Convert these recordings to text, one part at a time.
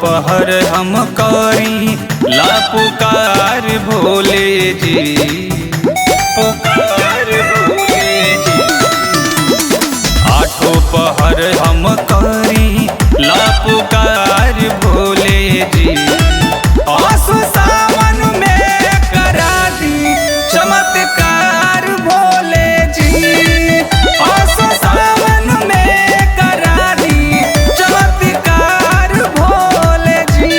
पहर हम करी ला पुकार भोले जी, पुकार भोले जी। आठों पहर हम करी ला पुकार भोले जी। आसो सावन में करा दी चमत्कार भोले जी। आसो सावन में करा दी चमत्कार भोले जी।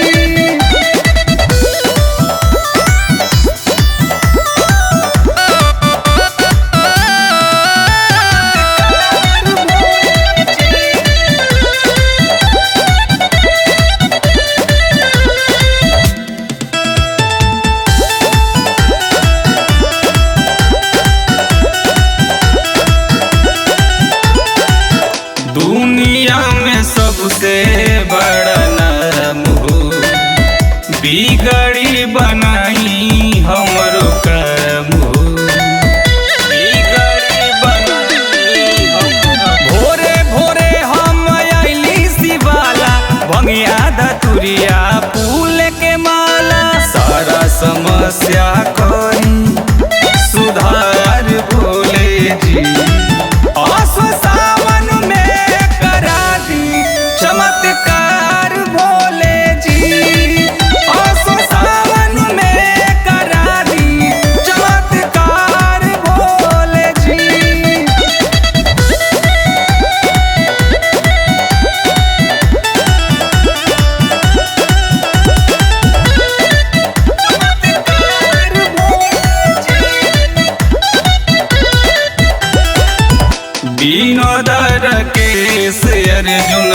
दुनिया में सबसे बड़ा नरम हो, बिगड़ी बनाई हमरो कर्म हो, बिगड़ी बनाई हमरो। भोरे भोरे हम आइली शिवाला, भंगिया धतुरिया फूल के माला। सारा समस्या करी सुधार भोले जी। आसो सावन में करा दी चमत्कार भोले जी। आसो सावन में करा दी चमत्कार भोले जी। चमत्कार भोले जी। विनोदर केस अर्जुन